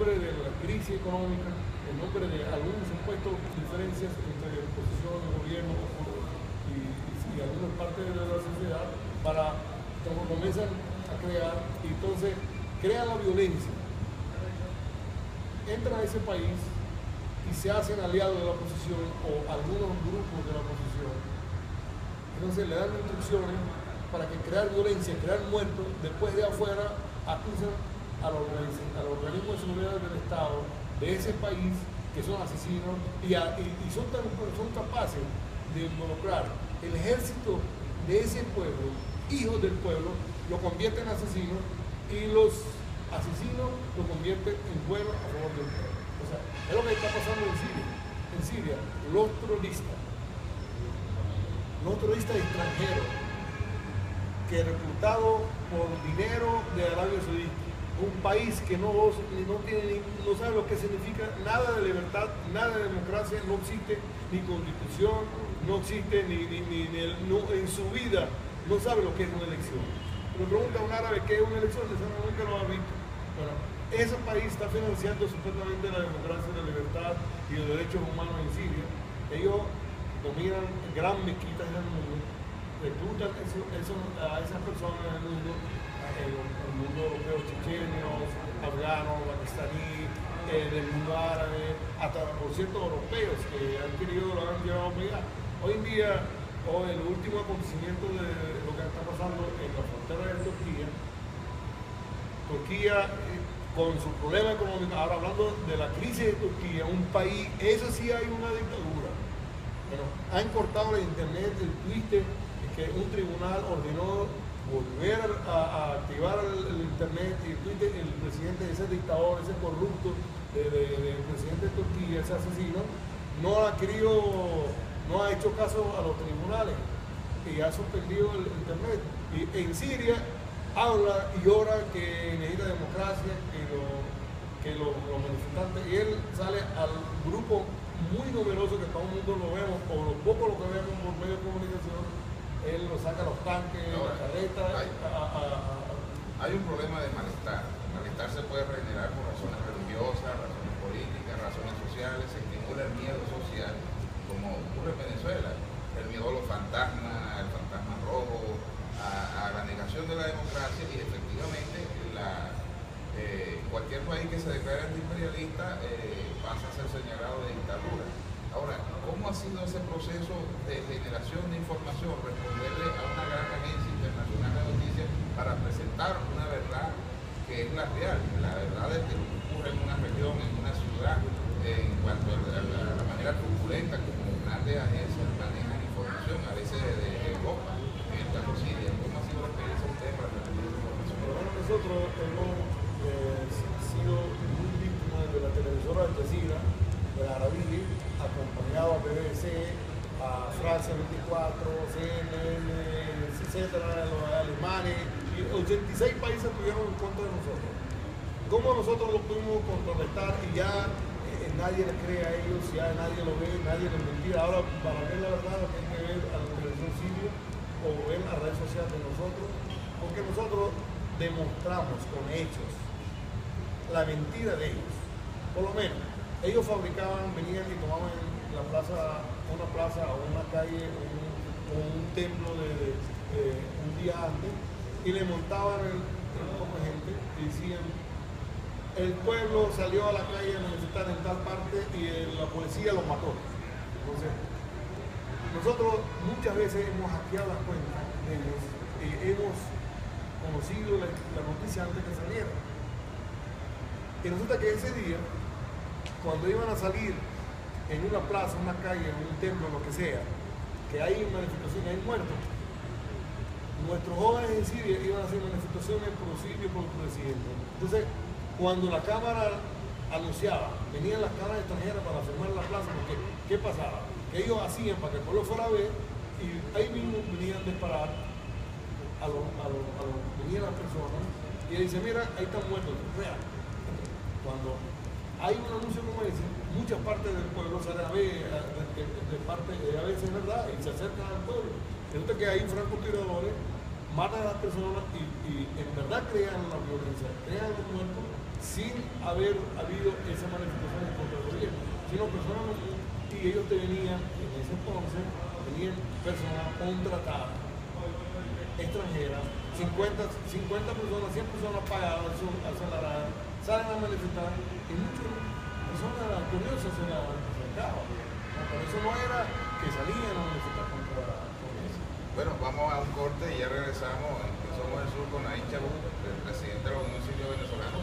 nombre de la crisis económica, en nombre de algunas supuestas diferencias entre oposición y gobierno y algunas partes de la sociedad, para como comienzan a crear, y entonces crean la violencia, entran a ese país y se hacen aliados de la oposición o algunos grupos de la oposición. Entonces le dan instrucciones para que crear violencia, crear muertos, después de afuera acusan al organismo de seguridad del Estado de ese país que son asesinos y son capaces de involucrar el ejército de ese pueblo, hijos del pueblo, lo convierten en asesinos y los asesinos lo convierten en buenos a favor del pueblo. O sea, es lo que está pasando en Siria. En Siria, los terroristas extranjeros que reclutados por dinero de Arabia Saudita, un país que no sabe lo que significa nada de libertad, nada de democracia, no existe ni constitución, no existe en su vida, no sabe lo que es una elección. Le pregunta a un árabe qué es una elección, nunca lo ha visto. Bueno, ese país está financiando supuestamente la democracia, la libertad y los derechos humanos en Siria. Ellos dominan gran mezquitas en el mundo, reclutan a esas personas en el mundo europeo, chechenios, afganos, pakistaníes, del mundo árabe, hasta por cierto europeos que lo han llevado a pegar. Hoy en día, el último acontecimiento de lo que está pasando en la frontera de Turquía con su problema económico, ahora hablando de la crisis de Turquía, un país, eso sí hay una dictadura. Bueno, han cortado el internet, el Twitter, que un tribunal ordenó volver a activar el internet y el Twitter, el presidente, ese dictador, ese corrupto del presidente de Turquía, ese asesino, no ha hecho caso a los tribunales y ha suspendido el internet. Y en Siria habla y ora que necesita democracia, que los manifestantes, y él sale al grupo muy numeroso que todo el mundo lo vemos, o lo poco lo que vemos por medio de comunicación, él lo saca los tanques, la carreta. Hay un problema de malestar. El malestar se puede generar por razones religiosas, razones políticas, razones sociales, se estimula el miedo social, como ocurre en Venezuela, el miedo a los fantasmas, el fantasma rojo, a la negación de la democracia, y efectivamente cualquier país que se declare antiimperialista pasa a ser señalado de dictadura. Ahora, ¿cómo ha sido ese proceso de generación de información, responderle a una gran agencia internacional de noticias para presentar una verdad que es la real, la verdad de que lo que ocurre en una región, en una ciudad, en cuanto a la manera turbulenta como grandes agencias manejan información, a veces de Europa, en el caso de Siria? ¿Cómo ha sido la experiencia de usted para recibir información? Bueno, nosotros hemos sido muy víctimas de la televisora Al Jazeera, de la Arabia, acompañado a BBC, a Francia 24, CNN, etcétera, los alemanes, y 86 países estuvieron en contra de nosotros. ¿Cómo nosotros lo pudimos contrarrestar y ya nadie les cree a ellos, ya nadie lo ve, nadie les mentira? Ahora, para ver la verdad, lo que hay que ver a la televisión siria o ver las redes sociales de nosotros, porque nosotros demostramos con hechos la mentira de ellos. Por lo menos, ellos fabricaban, venían y tomaban una plaza o una calle o un templo un día antes y le montaban el poco de gente y decían: el pueblo salió a la calle a manifestar en tal parte y la policía los mató. Entonces, nosotros muchas veces hemos hackeado las cuentas de ellos y hemos conocido la noticia antes que saliera. Y resulta que ese día, cuando iban a salir en una plaza, una calle, en un templo, lo que sea, que hay manifestaciones, hay muertos, nuestros jóvenes en Siria iban a hacer manifestaciones por Siria y por el presidente. Entonces, cuando la cámara anunciaba, venían las cámaras extranjeras para filmar la plaza, porque ¿qué pasaba? Que ellos hacían para que el pueblo fuera a ver, y ahí mismo venían a disparar venían las personas, y dicen: mira, ahí están muertos, real. Cuando hay un anuncio como ese, muchas partes del pueblo salen a ver, a veces es verdad, y se acercan al pueblo. Resulta que hay francotiradores, matan a las personas y en verdad crean la violencia, crean los muertos, sin haber habido esa manifestación en contra del gobierno, sino personas, y ellos venían, en ese entonces, venían personas contratadas, extranjeras, 50 personas, 100 personas pagadas, asalariadas, salen a manifestar, y muchas personas curiosas se las acercaban. Por eso no era que salían a manifestar contra eso. Bueno, vamos a un corte y ya regresamos en Somos del Sur con Naín Chabú, el presidente de la Unión Civil Venezolana.